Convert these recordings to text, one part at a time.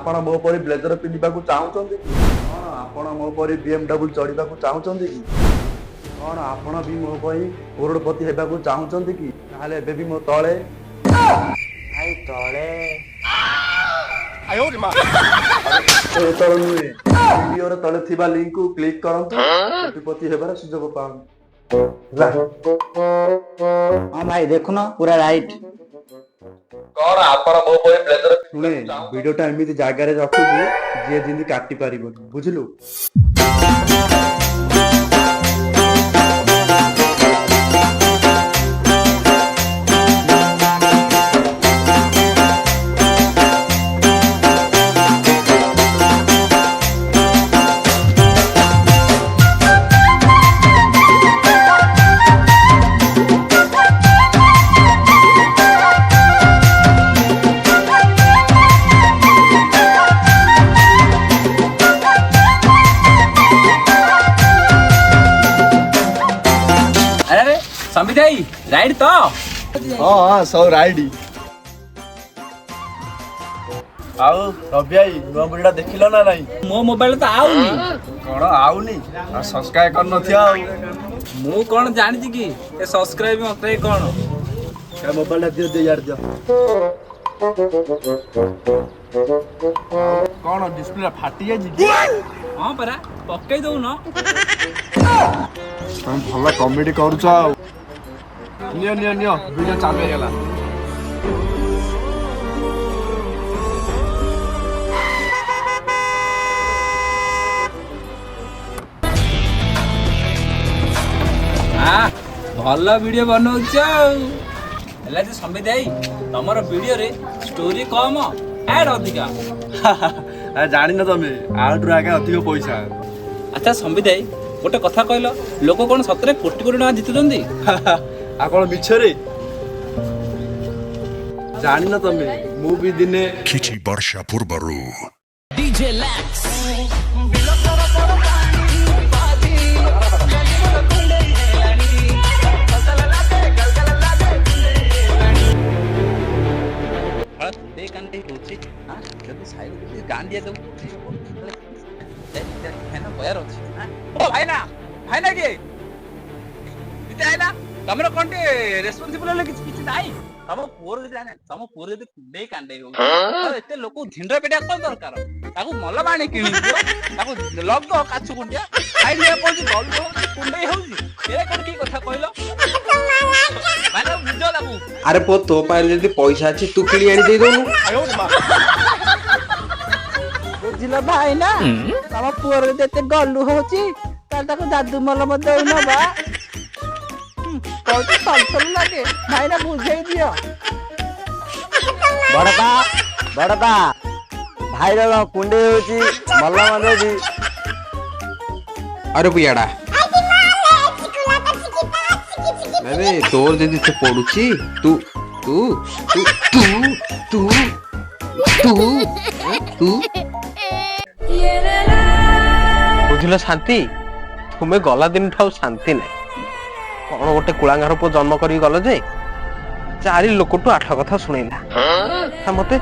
आपण मो परी ब्लेजर पिंधिबा को चाहुचंदी कि कोन आपण मो परी BMW चढ़ीबा को चाहुचंदी कि कोन आपण भी मो परी करोड़पति हेबा को चाहुचंदी कि ताले एबे भी मो तळे भाई तळे आयो रे मां तळे नुहे वीडियो रे तळे थिबा लिंक को क्लिक करंतु करोड़पति हेबार सुजोग पाउन हां भाई देखुनो पूरा राइट कोन आपण मो परी ब्लेजर सुने वीडियोटा एमिति जागा रे रखुबू जे जिंदी काटी पारिबो बुझलु। संविदाई राइड तो हां सब राइड आउ रवि भाई नो वीडियो देखिलो ना नहीं मो मोबाइल तो आउनी कोन आउनी आ सब्सक्राइब कर नथिया मु कोन जानि छी कि ए सब्सक्राइब मते कोन ए मोबाइल दियो दे यार दियो कोन डिस्प्ले फाटी जाई हां परा पक्कै दउ न हम भला कॉमेडी करू छ नियो नियो नियो वीडियो चालू हे गेला हां भला वीडियो बनाउछ हला जे संविदाई तमरो वीडियो रे स्टोरी कम ऐड अधिका आ जानि न तमे आउट आगे अधिक पैसा अच्छा संविदाई गोटे कथा कहलो लोक कोन सतरे कोटी कोटी टका जितुचंदी आ कोन मिछरे जानि न तमे मु भी दिने किछि वर्ष पूर्वरु डीजे लैक्स कांटे होची हां जब साइड में गान दिया दो हैना बयार अछि हां ओ भाई ना के इते आइला तमरो कोनटे रेस्पोंसिबल ले किछि नाही तम पोर जे जाने तम पोर जे कुंडे कांडे हो और एते लोक धिंडा पेटा कोन दरकार ताकू मल्ला बाणी किनि ताकू लग दो काछु कुंडिया साइड में कोन गल दो कुंडे होउजी ए कोन की कथा कहलो माने बुझो लागू अरे पो तो पाइल जदी पैसा अछि तू किली आनी दे दोनु आयो रे मां बुझिला भाई ना तम पुअर देते गल्लू होची ताल ताको दादू मलम देउन बा कोई तलतल लागे भाई ना बुझेई दियो बड़का भाई रो कुंडे होची मल्ला देबी अरे बुयाड़ा अरे तोर जदी से पडुची तू तू तू तू तू तू बुझिल शांति तुम्हें गला दिन ठाउ शांति नहीं कौन गोटे कुलांगार पो जन्म करी गल जे चारि लोकटू आठ कथा सुनैला मते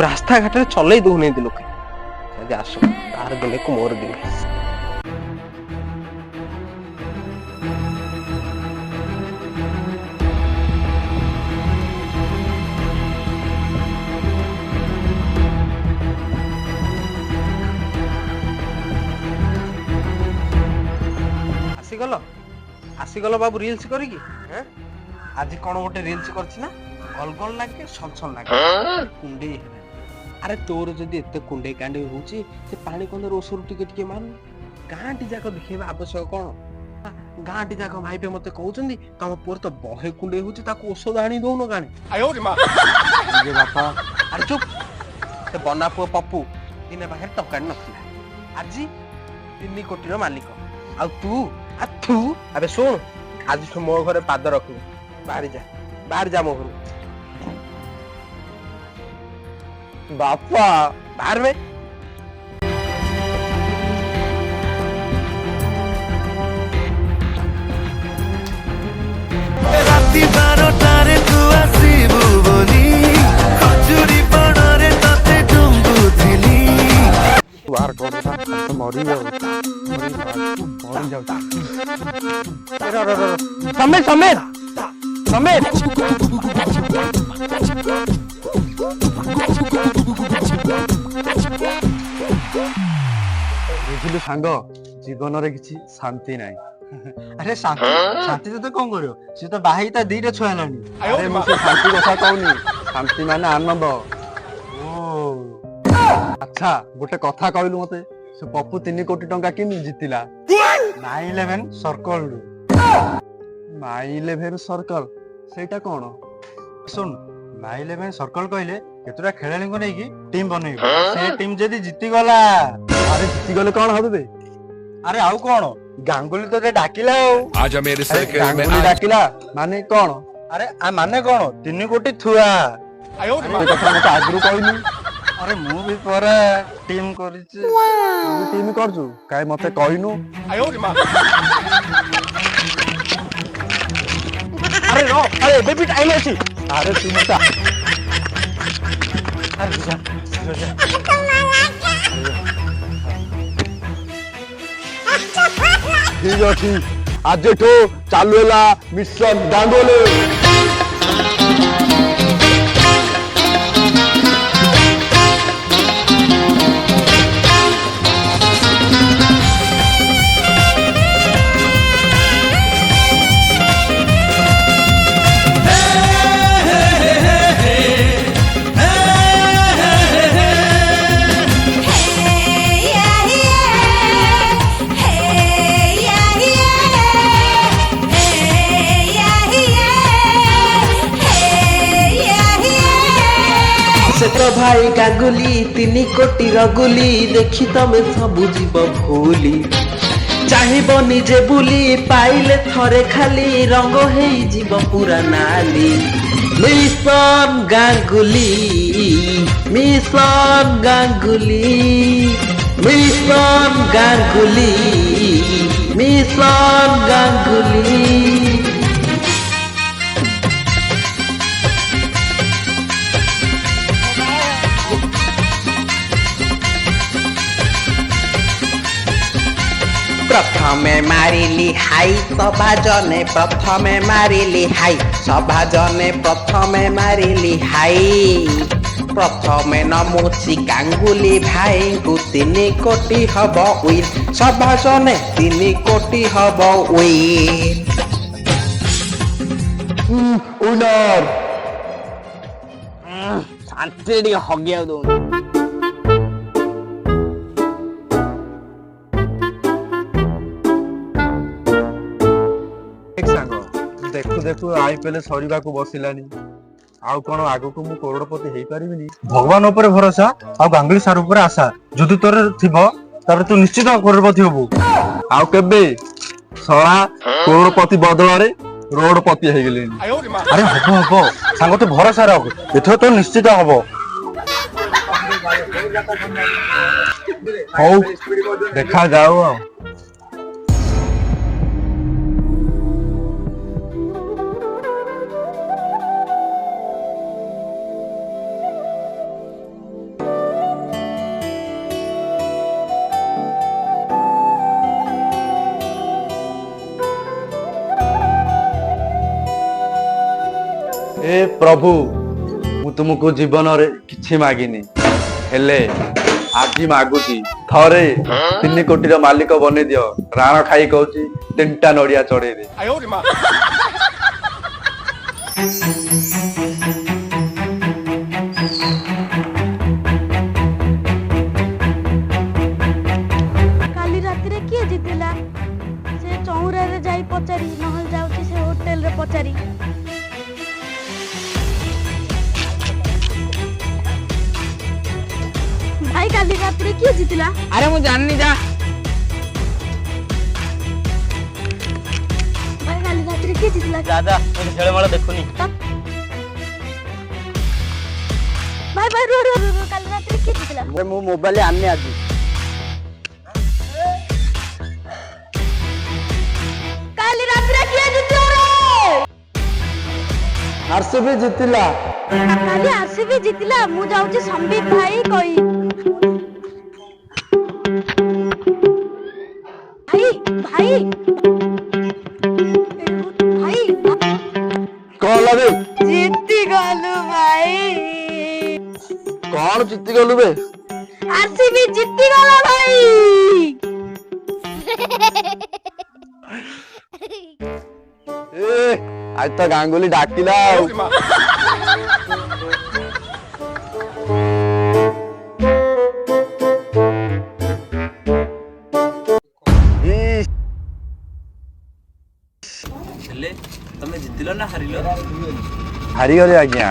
रास्ता घाट रे चलै दउनै दि लोके आसो तार दिने को मोर दिने आसीगल बाबू रील्स करी हैं आज कौन गोटे रील्स करछि ना गल गल लागे सल लागे कुंडे अरे तोर जदी एते कुंडे कांडे होची से पानी कोन रोसर टिके मान गांटी जाको देखैबा आवश्यक कोन गांटी जाको भाई पे मते कहउचंदी तम पोर तो बहे कुंडे होची ताको औषध आनी दोनो गाने आयो रे मां जे बापा अरे चुप से बना पुओ पप्पू दिने बाहर टका नथिला आजी 3 कोटी रो मालिक आ तू अबे सुन आज तू मो घरे पाद रखू बाहर जा मो घर बापा बाहर में राति 12टारे तू आसीबू बोली खजुरी बणरे तते डुंबुथिली ସମିତ ସମିତ ସମିତ ବୁଝିଲୁ ସାଙ୍ଗ, ଜୀବନରେ କିଛି ଶାନ୍ତି ନାହିଁ। ଆରେ ଶାନ୍ତି ଶାନ୍ତି ତତେ କଣ କରିବ? ସିଏ ତ ବାହା ହେଇ ତା ଦିଟା ଛୁଆ ହେଲାଣି। ଆରେ ମୁଁ ସେ ଶାନ୍ତି କଥା କହୁନି, ଶାନ୍ତି ମାନେ ଆନନ୍ଦ। ଆଚ୍ଛା ଗୋଟେ କଥା କହିଲୁ ମତେ, ସେ ପପୁ 3 କୋଟି ଟଙ୍କା କେମିତି ଜିତିଲା? 911 ସର୍କଲ। ମାଇ11 ସର୍କଲ ସେଇଟା କଣ? ଶୁଣ, 911 ସର୍କଲ କହିଲେ କେତେଟା ଖେଳାଳିଙ୍କୁ ନେଇକି ଟିମ୍ ବନେଇବ। ସେ ଟିମ୍ ଯଦି ଜିତିଗଲା, ଆରେ ଜିତିଗଲେ କଣ ହବ ବେ? ଆରେ ଆଉ କଣ, ଗାଙ୍ଗୁଲି ତତେ ଡାକିଲା ଆଉ। आजा मेरे ଆରେ सर्कल में ଗାଙ୍ଗୁଲି ଡାକିଲା ମାନେ କଣ? ଆରେ ମାନେ କଣ, 3 କୋଟି ଥୁଆ। ଏ କଥା ମତେ ଆଗରୁ କହିଲୁ। ଆରେ ମୁଁ ବି ପରା ଟିମ୍ କରିଛି। ତୁ ଟିମ୍ କରୁଛୁ କାଇଁ ମତେ କହିନୁ? ଆରେ ର, ଆରେ ଏବେ ବି ଟାଇମ୍ ଅଛି। ଆରେ ତୁ ମତେ ଆରେ ଯା, ଯା। ଠିକ ଅଛି, ଆଜିଠୁ ଚାଲୁ ହେଲା ମିଶନ ଗାଙ୍ଗୁଲି। से तो भाई गांगुली 3 कोटी रगुली देखी तमे सबु जीव भूली चाहिब निजे बुली पाइले थरे खाली रंग हे जीव पूरा नाली mission Ganguly mission Ganguly mission Ganguly mission Ganguly. प्रथमे मारिली हाई सभा जने प्रथमे मारिली हाई सभा जने प्रथमे मारिली हाई प्रथमे नमुची गांगुली भाई को 3 कोटी हब उइल सभा जने 3 कोटी हब उइल। उनर ଶାନ୍ତି ଟିକେ ହଗିବାକୁ ଦଉନି। ସାଙ୍ଗ ଦେଖୁ ଦେଖୁ IPL ସରିବାକୁ ବସିଲାନି, ଆଉ କଣ ଆଗକୁ ମୁଁ କରୋଡପତି ହେଇପାରିବିନି? ଭଗବାନ ଉପରେ ଭରସା ଆଉ ଗାଙ୍ଗୁଲି ସାର୍ ଉପରେ ଆଶା। ଯଦି ତୋର ଥିବ ତାପରେ ତୁ ନିଶ୍ଚିତ କରୋଡପତି ହବୁ। ଆଉ କେବେ ଶଳା କରୋଡପତି ବଦଳରେ ରୋଡପତି ହେଇଗଲେଣି। ଆରେ ହବ ହବ ସାଙ୍ଗ, ତୁ ଭରସା ରଖ, ଏଥର ତ ନିଶ୍ଚିତ ହବ। ହଉ ଦେଖାଯାଉ ଆଉ। ଏ ପ୍ରଭୁ, ମୁଁ ତୁମକୁ ଜୀବନରେ କିଛି ମାଗିନି, ହେଲେ ଆଜି ମାଗୁଛି ଥରେ 3 କୋଟିର ମାଲିକ ବନେଇ ଦିଅ। ରାଣ ଖାଇ କହୁଛି 3ଟା ନଡିଆ ଚଢେଇ ଦେ। କାଲି ରାତିରେ କିଏ ଜିତିଲା? ସେ ଚଉରାରେ ଯାଇ ପଚାରି, ନହେଲେ ଯାଉଛି ସେ ହୋଟେଲରେ ପଚାରି। ଭାଇ କାଲି ରାତିରେ କିଏ ଜିତିଲା? ଆରେ ମୁଁ ଜାଣିନି, ଯା। ଭାଇ କାଲି ରାତିରେ କିଏ ଜିତିଲା? ଦାଦା ଖେଳମାଳ ଦେଖୁନି। ଭାଇ ଭାଇ ରୁହ ରୁହ ରୁହ, କାଲି ରାତିରେ କିଏ ଜିତିଲା? ମୁଁ ମୋବାଇଲ ଆଣିନି ଆଜି। କାଲି ରାତିରେ କିଏ ଜିତିଲା? RCB ଜିତିଲା। କାଲି RCB ଜିତିଲା। ମୁଁ ଯାଉଛି ସମ୍ବିତ ଭାଇ କହି। ଭାଇ ଭାଇ ବେ ଜିତି ଗଲୁ ଭାଇ। କଣ ଜିତି ଗଲୁ ବେ? ଆରସିବି ଜିତି ଗଲା ଭାଇ। ଆଜି ତ ଗାଙ୍ଗୁଲି ଡାକିଲା ଆଉ। ଇସ୍, ହେଲେ ତମେ ଜିତିଲ ନା ହାରିଲ? ହାରିଗଲି ଆଜ୍ଞା,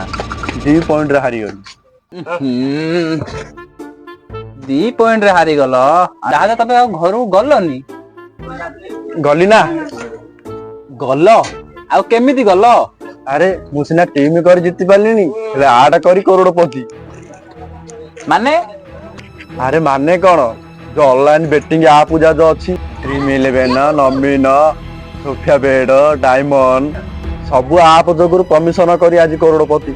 2 ପଏଣ୍ଟରେ ହାରିଗଲି। 2 ପଏଣ୍ଟରେ ହାରିଗଲ, ତାହେଲେ ତମେ ଆଉ ଘରକୁ ଗଲନି? ଗଲି ନା। ଗଲ? ଆଉ କେମିତି ଗଲ? ଆରେ ମୁଁ ସିନା ଟିମ୍ କରି ଜିତି ପାରିଲିନି, ହେଲେ ଆଡ କରି କରୋଡପତି। ମାନେ? ଆରେ ମାନେ କଣ, ଯୋଉ ଅନଲାଇନ ବେଟିଂ ଆପ୍ ଯାକ ଅଛି, Dream11, ନମିନ, ସୋଫିଆ ବେଡ, ଡାଇମଣ୍ଡ, ସବୁ ଆପ୍ ଯୋଗୁରୁ କମିଶନ କରି ଆଜି କରୋଡପତି।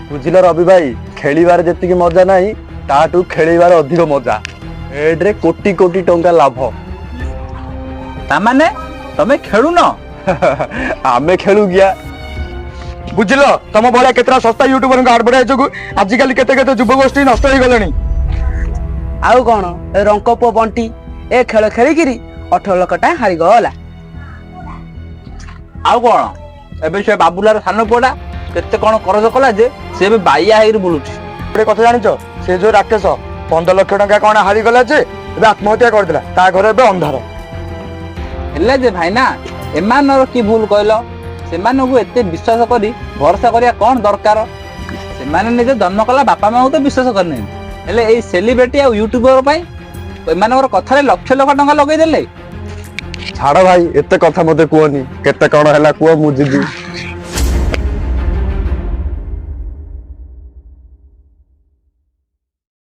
ବୁଝିଲ ରବି ଭାଇ, ଖେଳିବାରେ ଯେତିକି ମଜା ନାହିଁ ତାଠୁ ଖେଳିବାରେ ଅଧିକ ମଜା। ଏଡରେ କୋଟି କୋଟି ଟଙ୍କା ଲାଭ। ତାମାନେ ତମେ ଖେଳୁନ? ଆମେ ଖେଳୁ ଗିଆ। ବୁଝିଲ, ତମ ଭଳିଆ କେତେଟା ଶସ୍ତା ୟୁଟ୍ୟୁବରଙ୍କ ଆଡଭର୍ଟାଇଜ ଯୋଗୁ ଆଜିକାଲି କେତେ କେତେ ଯୁବଗୋଷ୍ଠୀ ନଷ୍ଟ ହେଇଗଲେଣି। ଆଉ କଣ ଏ ରଙ୍କ ପୁଅ ବଣ୍ଟି ଏ ଖେଳ ଖେଳିକିରି 18 ଲକ୍ଷ ଟଙ୍କା ହାରିଗଲା। ଆଉ କଣ, ଏବେ ସେ ବାବୁଲାର ସାନ ପୁଅଟା କେତେ କଣ କରଜ କଲା ଯେ ସେ ଏବେ ବାଇଆ ହେଇକି ବୁଲୁଛି। ଗୋଟେ କଥା ଜାଣିଛ, ସେ ଯୋଉ ରାକେଶ 15 ଲକ୍ଷ ଟଙ୍କା କଣ ହାରିଗଲା ଯେ ଏବେ ଆତ୍ମହତ୍ୟା କରିଦେଲା। ତା ଘରେ ଏବେ ଅନ୍ଧାର। ହେଲେ ଯେ ଭାଇନା, ଏମାନଙ୍କର କି ଭୁଲ କହିଲ? ସେମାନଙ୍କୁ ଏତେ ବିଶ୍ୱାସ କରି ଭରସା କରିବା କଣ ଦରକାର? ସେମାନେ ନିଜେ ଜନ୍ମ କଲା ବାପା ମାଙ୍କୁ ତ ବିଶ୍ୱାସ କରିନାହାନ୍ତି, ହେଲେ ଏଇ ସେଲିବ୍ରିଟି ଆଉ ୟୁଟ୍ୟୁବର ପାଇଁ ଏମାନଙ୍କର କଥାରେ ଲକ୍ଷ ଲକ୍ଷ ଟଙ୍କା ଲଗେଇଦେଲେ। ଛାଡ ଭାଇ, ଏତେ କଥା ମତେ କୁହନି। କେତେ କଣ ହେଲା କୁହ, ମୁଁ ଯିବି।